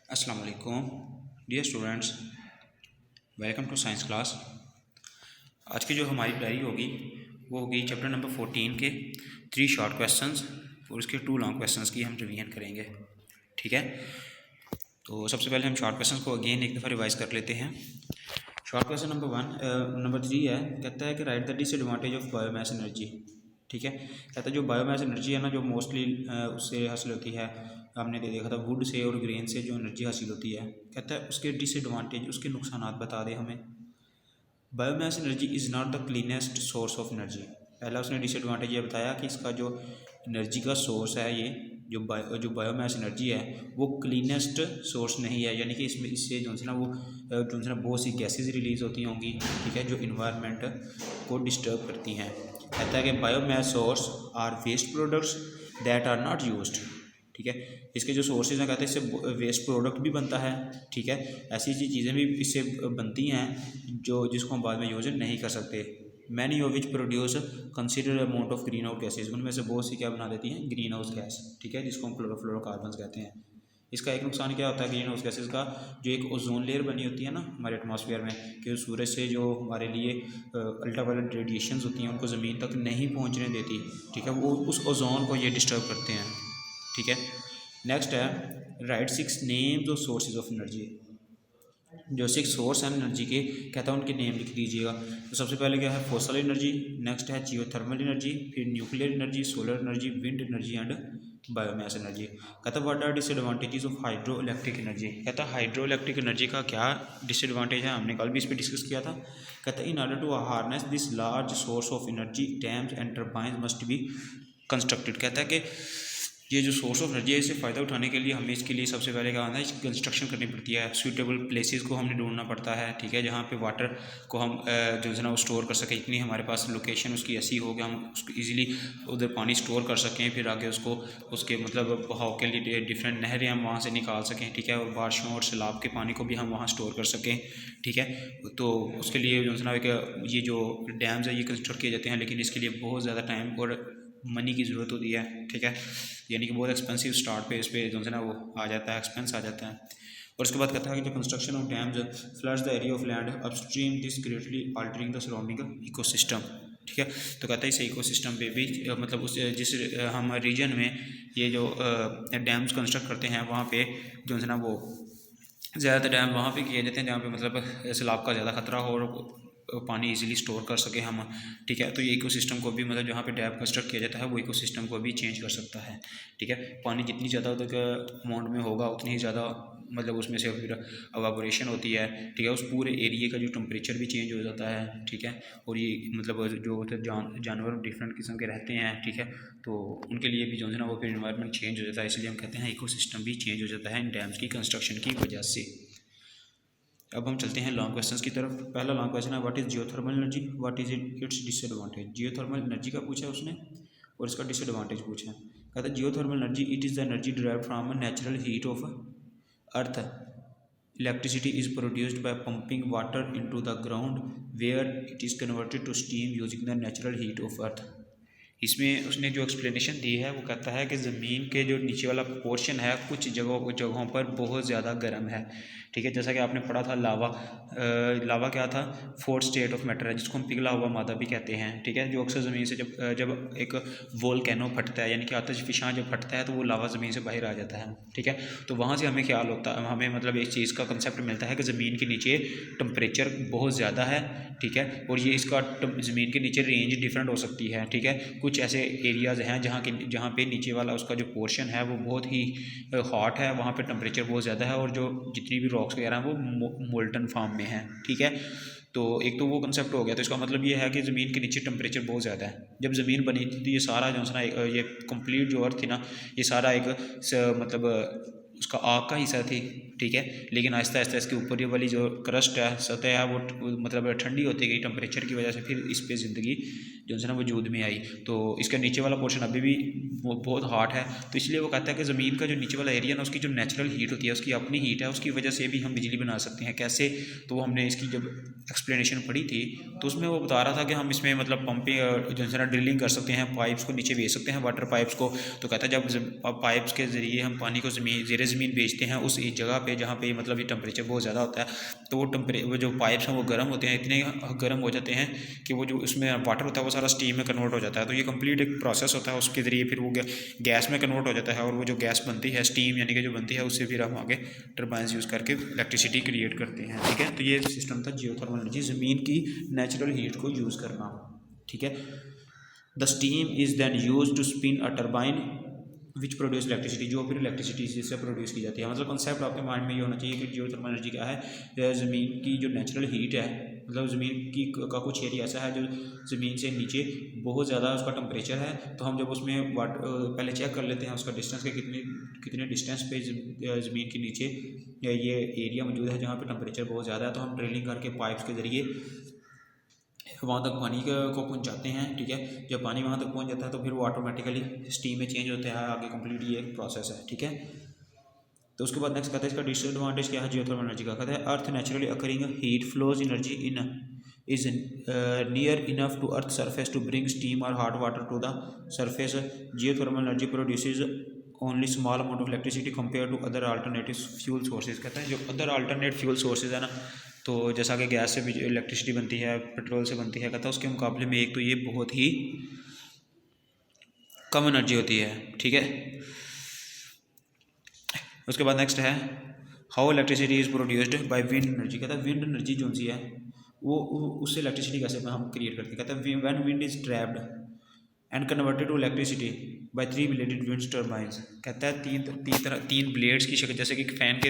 अस्सलाम वालेकुम dear students, welcome to science class. आज की जो हमारी डायरी होगी वो होगी चैप्टर नंबर 14 के 3 शॉर्ट क्वेश्चंस और उसके 2 लॉन्ग क्वेश्चंस की हम रिवीजन करेंगे। ठीक है, तो सबसे पहले हम शॉर्ट क्वेश्चंस को अगेन एक दफ़ा रिवाइज कर लेते हैं। शॉर्ट क्वेश्चन नंबर 3 है, कहता है कि right the disadvantage of biomass energy. ठीक है, कहता है जो बायोमास एनर्जी है ना, जो मोस्टली उससे हासिल होती है, हमने देखा था वुड से और ग्रेन से जो एनर्जी हासिल होती है, कहता है उसके डिसएडवांटेज, उसके नुकसान बता दें हमें। Biomass energy is not the cleanest source of energy. पहला उसने डिसएडवांटेज ये बताया कि इसका जो एनर्जी का सोर्स है, ये जो बायोमास एनर्जी है वो क्लीनेस्ट सोर्स नहीं है, यानी कि इससे जो है ना वो जो है ना बहुत सी गैसेज रिलीज़ होती होंगी, ठीक है, जो इन्वायरमेंट को डिस्टर्ब करती हैं। कहता है कि biomass source are waste products that are not used. ठीक है, इसके जो सोर्सेज हैं, कहते हैं इससे वेस्ट प्रोडक्ट भी बनता है। ठीक है, ऐसी ऐसी चीज़ें भी इससे बनती हैं जिसको हम बाद में यूज नहीं कर सकते। Many of which produce consider amount of green house gases, उनमें से बहुत सी क्या बना देती हैं, ग्रीन हाउस गैस। ठीक है, जिसको हम क्लोरोफ्लोरोकार्बन कहते हैं। इसका एक नुकसान क्या होता है ग्रीन हाउस गैसेज का, जो एक ओजोन लेयर बनी होती है ना हमारे एटमॉस्फेयर में, कि सूरज से जो हमारे लिए अल्ट्रावायलेट रेडिएशंस होती हैं उनको ज़मीन तक नहीं पहुंचने देती। ठीक है, वो उस ओजोन को ये डिस्टर्ब करते हैं। ठीक है, नेक्स्ट है right 6 names of sources of energy. जो 6 सोर्स हैं एनर्जी के, कहता है उनके नेम लिख दीजिएगा। तो सबसे पहले क्या है, फॉसल एनर्जी, नेक्स्ट है जियोथर्मल एनर्जी, फिर nuclear energy, solar energy, wind energy and biomass energy. कहता है what are disadvantages of hydro electric energy. कहता है हाइड्रो इलेक्ट्रिक एनर्जी का क्या डिसएडवांटेज है, हमने कल भी इस पर डिस्कस किया था। कहता है in order to harness this large source of energy dams and turbines must be constructed. कहता है कि ये जो सोर्स ऑफ एनर्जी है, इससे फ़ायदा उठाने के लिए हमें इसके लिए सबसे पहले क्या होता है, इसकी कंस्ट्रक्शन करनी पड़ती है। सूटेबल प्लेसेस को हमने ढूंढना पड़ता है। ठीक है, जहाँ पे वाटर को हम जो है ना वो स्टोर कर सकें, इतनी हमारे पास लोकेशन उसकी ऐसी हो कि हम उसको ईजिली उधर पानी स्टोर कर सकें, फिर आगे उसको उसके मतलब बहाव के लिए डिफरेंट नहरें हम वहाँ से निकाल सकें। ठीक है, और बारिशों और सैलाब के पानी को भी हम वहाँ स्टोर कर सकें। ठीक है, तो उसके लिए जो है ना ये जो डैम्स है ये कंस्ट्रक्ट किए जाते हैं, लेकिन इसके लिए बहुत ज़्यादा टाइम और मनी की ज़रूरत होती है। ठीक है, यानी कि बहुत एक्सपेंसिव स्टार्ट पे इस पर जो है ना वो आ जाता है, एक्सपेंस आ जाता है। और उसके बाद कहता है कि जो construction of dams floods the area of land upstream this greatly altering the surrounding ecosystem. ठीक है, तो कहता है इस इकोसिस्टम पे भी मतलब उस जिस हम रीजन में ये जो डैम्स कंस्ट्रक्ट करते हैं वहाँ पे जो है ना वो ज़्यादातर डैम वहाँ पे किए जाते हैं जहाँ पे मतलब सैलाब का ज़्यादा खतरा हो और पानी इजीली स्टोर कर सके हम। ठीक है, तो ये इकोसिस्टम को भी मतलब जहाँ पे डैम कंस्ट्रक्ट किया जाता है वो इकोसिस्टम को भी चेंज कर सकता है। ठीक है, पानी जितनी ज़्यादा अमाउंट में होगा उतनी ही ज़्यादा मतलब उसमें से फिर एवापोरेशन होती है। ठीक है, उस पूरे एरिए का जो टेम्परेचर भी चेंज हो जाता है। ठीक है, और ये मतलब जो जानवर डिफरेंट किस्म के रहते हैं, ठीक है, तो उनके लिए भी जो है ना वो फिर इन्वायरमेंट चेंज हो जाता है। इसलिए हम कहते हैं इकोसिस्टम भी चेंज हो जाता है इन डैम्स की कंस्ट्रक्शन की वजह से। अब हम चलते हैं लॉन्ग क्वेश्चंस की तरफ। पहला लॉन्ग क्वेश्चन है what is geothermal energy, what is it's disadvantage. Geothermal energy का पूछा है उसने और इसका डिसएडवांटेज पूछा है। कहता है geothermal energy it is the energy derived from natural heat of earth. Electricity is produced by pumping water into the ground where it is converted to steam using the natural heat of earth. इसमें उसने जो explanation दी है वो कहता है कि ज़मीन के जो नीचे वाला पोर्शन है कुछ जगहों पर बहुत ज़्यादा गर्म है। ठीक है, जैसा कि आपने पढ़ा था लावा, लावा क्या था, फोर्थ स्टेट ऑफ मैटर है जिसको हम पिघला हुआ मादा भी कहते हैं। ठीक है, जो अक्सर ज़मीन से जब एक वोल्केनो फटता है, यानी कि आतिशफशां जब फटता है तो वो लावा ज़मीन से बाहर आ जाता है। ठीक है, तो वहाँ से हमें ख्याल होता है, हमें मतलब इस चीज़ का कंसेप्ट मिलता है कि ज़मीन के नीचे टेम्परेचर बहुत ज़्यादा है। ठीक है, और ये इसका ज़मीन के नीचे रेंज डिफरेंट हो सकती है। ठीक है, कुछ ऐसे एरियाज़ हैं जहाँ पे नीचे वाला उसका जो पोर्शन है वो बहुत ही हॉट है, वहाँ पे टेम्परेचर बहुत ज़्यादा है और जो जितनी भी रॉक्स वगैरह हैं वो मोल्टन फॉर्म में हैं। ठीक है, तो एक तो वो कंसेप्ट हो गया। तो इसका मतलब ये है कि ज़मीन के नीचे टेम्परेचर बहुत ज़्यादा है। जब ज़मीन बनी थी तो ये सारा जो है ना ये कंप्लीट जो अर्थ थी ना, ये सारा एक मतलब उसका आग का हिस्सा थी। ठीक है, लेकिन आहिस्ता आहिस्ता इसके ऊपर ये वाली जो क्रस्ट है, सतह है, वो मतलब ठंडी होती गई टेम्परेचर की वजह से, फिर इस पे ज़िंदगी जो है ना वजूद में आई। तो इसका नीचे वाला पोर्शन अभी भी वो बहुत हॉट है। तो इसलिए वो कहता है कि ज़मीन का जो नीचे वाला एरिया ना उसकी जो नेचुरल हीट होती है, उसकी अपनी हीट है, उसकी वजह से भी हम बिजली बना सकते हैं। कैसे, तो हमने इसकी जब एक्सप्लेनेशन पढ़ी थी तो उसमें वो बता रहा था कि हम इसमें मतलब पंपिंग जो है ना ड्रिलिंग कर सकते हैं, पाइप्स को नीचे भेज सकते हैं, वाटर पाइप्स को। तो कहता है जब पाइप्स के ज़रिए हम पानी को ज़मीन ज़ेरे ज़मीन भेजते हैं उस जगह पे जहाँ पे मतलब ये टेम्परेचर बहुत ज़्यादा होता है, तो वो जो पाइप्स हैं वो गर्म होते हैं, इतने गर्म हो जाते हैं कि वो जो उसमें वाटर होता है वो सारा स्टीम में कन्वर्ट हो जाता है। तो ये कंप्लीट एक प्रोसेस होता है, उसके ज़रिए फिर वो गैस में कन्वर्ट हो जाता है, और वो जो गैस बनती है स्टीम यानी कि जो बनती है, उससे फिर हम आगे टर्बाइंस यूज़ करके इलेक्ट्रिसिटी क्रिएट करते हैं। ठीक है, तो ये सिस्टम था जियोथर्मल एनर्जी, ज़मीन की नेचुरल हीट को यूज़ करना। ठीक है, the steam is then use to spin a turbine which produce electricity, जो फिर इलेक्ट्रिसिटी जिससे प्रोड्यूस की जाती है। मतलब कंसेप्ट आपके माइंड में ये होना चाहिए कि जियोथर्मल एनर्जी क्या है, ज़मीन की जो नेचुरल हीट है, मतलब ज़मीन की का कुछ एरिया ऐसा है जो ज़मीन से नीचे बहुत ज़्यादा उसका टेम्परेचर है, तो हम जब उसमें पहले चेक कर लेते हैं उसका डिस्टेंस के कितने डिस्टेंस पे ज़मीन के नीचे ये एरिया मौजूद है जहाँ पे टेम्परेचर बहुत ज़्यादा है, तो हम ड्रिलिंग करके पाइप्स के ज़रिए वहाँ तक पानी को पहुँचाते हैं। ठीक है, जब पानी वहाँ तक पहुँच जाता है तो फिर वो ऑटोमेटिकली स्टीम में चेंज होता है, आगे कंप्लीट ये एक प्रोसेस है। ठीक है, तो उसके बाद नेक्स्ट कहते हैं इसका डिसएडवांटेज क्या है जियोथर्मल एनर्जी का। कहते हैं earth naturally occurring heat flows energy in is near enough to earth surface to bring steam और hot water to the surface. Geothermal energy produces only small amount of electricity compare to other alternative fuel sources. कहते हैं जो other alternate fuel sources है ना, तो जैसा कि gas से भी इलेक्ट्रिसिटी बनती है, पेट्रोल से बनती है, कहता है उसके मुकाबले में एक तो ये बहुत ही कम एनर्जी होती है। ठीक है, उसके बाद नेक्स्ट है how electricity is produced by wind energy. कहता है विंड एनर्जी जो सी है वो उससे इलेक्ट्रिसिटी कैसे हम क्रिएट करते हैं। कहता है when wind is trapped and converted to electricity by 3 bladed wind turbines. कहता है तीन ब्लेड्स की शक्ल, जैसे कि फैन के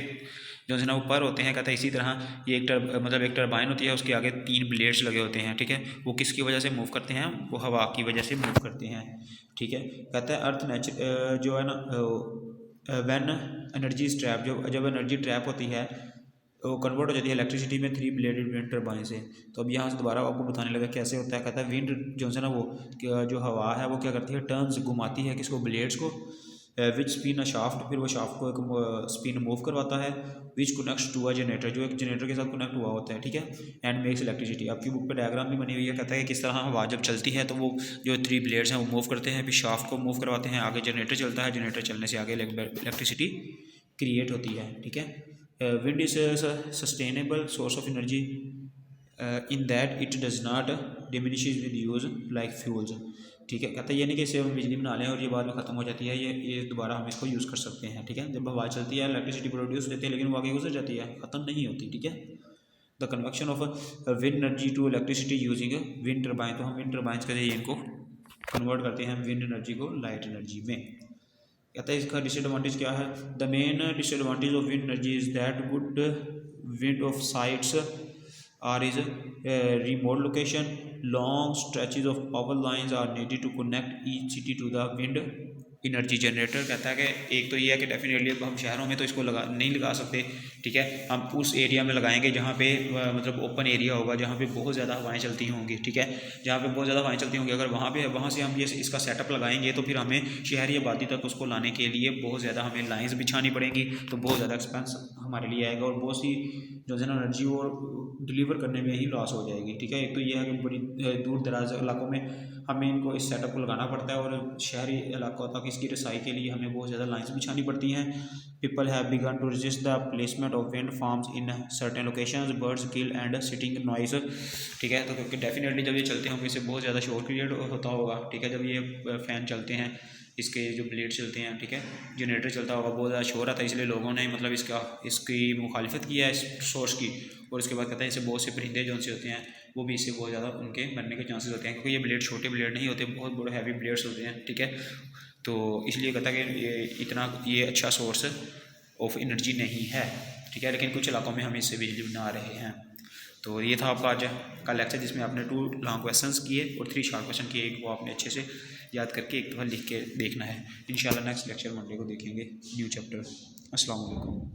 जो है ना ऊपर होते हैं, कहता है इसी तरह ये एक टर्बाइन होती है, उसके आगे 3 ब्लेड्स लगे होते हैं। ठीक है, वो किसकी वजह से मूव करते हैं, वो हवा की वजह से मूव करते हैं। ठीक है, कहता है अर्थ जो है ना व्हेन एनर्जी इज ट्रैप, जब एनर्जी ट्रैप होती है तो कन्वर्ट हो जाती है इलेक्ट्रिसिटी में 3 ब्लेडेड विंड टर्बाइन से। तो अब यहाँ से दोबारा आपको बताने लगा कैसे होता है। कहता है विंड जो है ना वो जो हवा है वो क्या करती है, टर्न्स घुमाती है किसको, ब्लेड्स को, विच स्पिन अ शाफ्ट, फिर वो शाफ्ट को एक स्पिन मूव करवाता है, which connects to a generator, जो एक जनरेटर के साथ कनेक्ट हुआ होता है। ठीक है, एंड मेक्स इलेक्ट्रिसिटी। आपकी बुक पे डायग्राम भी बनी हुई है, कहता है कि किस तरह हवा जब चलती है तो वो जो 3 ब्लेड्स हैं वो मूव करते हैं, फिर शाफ्ट को मूव करवाते हैं, आगे जनरेटर चलता है, जनरेटर चलने से आगे इलेक्ट्रिसिटी क्रिएट होती है। ठीक है, wind is sustainable source of energy in that it does not diminishes with use like fuels. ठीक है, कहता है ये नहीं कि इससे हम बिजली बना लें और ये बाद में ख़त्म हो जाती है, ये दोबारा हम इसको यूज़ कर सकते हैं। ठीक है, जब हवा चलती है इलेक्ट्रिसिटी प्रोड्यूस होती है, लेकिन वो आगे गुजर जाती है, ख़त्म नहीं होती। ठीक है, the conversion of wind energy to electricity using wind turbine, तो हम विंड टर्बाइंस के जरिए इनको कन्वर्ट करते हैं विंड एनर्जी को लाइट एनर्जी में। कहता है इसका डिसएडवांटेज क्या है, the main disadvantage of wind energy is that good wind of sites are is remote location, long stretches of power lines are needed to connect each city to the wind energy generator. कहता है कि एक तो ये है कि definitely हम शहरों में तो इसको नहीं लगा सकते। ठीक है, हम उस एरिया में लगाएंगे जहाँ पे मतलब ओपन एरिया होगा, जहाँ पे बहुत ज़्यादा हवाएं चलती होंगी। ठीक है, जहाँ पे बहुत ज़्यादा हवाएं चलती होंगी, अगर वहाँ से हम ये इसका सेटअप लगाएंगे तो फिर हमें शहरी आबादी तक उसको लाने के लिए बहुत ज़्यादा हमें लाइन्स बिछानी पड़ेंगी, तो बहुत ज़्यादा एक्सपेंस हमारे लिए आएगा और बहुत सी जो है ना एनर्जी वो डिलीवर करने में ही लॉस हो जाएगी। ठीक है, एक तो ये है कि बड़ी दूर दराज इलाकों में हमें इनको इस सेटअप को लगाना पड़ता है और शहरी इलाकों तक इसकी रसाई के लिए हमें बहुत ज़्यादा लाइन्स बिछानी पड़ती हैं। People have begun to resist the placement of wind farms in certain locations, birds kill and siting noise. ठीक है, तो क्योंकि डेफिनेटली जब ये चलते होंगे इससे बहुत ज़्यादा शोर क्रिएट होता होगा। ठीक है, जब ये फ़ैन चलते हैं, इसके जो ब्लेड चलते हैं, ठीक है, जनरेटर चलता होगा, बहुत ज़्यादा शोर आता है, इसलिए लोगों ने मतलब इसकी मुखालिफत की है इस सोर्स की। और उसके बाद कहता है इससे बहुत से परिंदे जो से होते हैं वो भी इससे बहुत ज़्यादा उनके मरने के चांसेस होते हैं, क्योंकि ये ब्लेड छोटे ब्लेड नहीं होते, बहुत बड़े हैवी ब्लेड्स होते हैं। ठीक है, तो इसलिए कहता है कि ये अच्छा सोर्स ऑफ एनर्जी नहीं है। ठीक है, लेकिन कुछ इलाकों में हम इससे बिजली बना रहे हैं। तो ये था आपका आज का लेक्चर, जिसमें आपने 2 लॉन्ग क्वेश्चंस किए और 3 शॉर्ट क्वेश्चन किए। एक वो आपने अच्छे से याद करके एक दफ़ा लिख के देखना है। इंशाल्लाह नेक्स्ट लेक्चर मंडे को देखेंगे न्यू चैप्टर। अस्सलाम वालेकुम।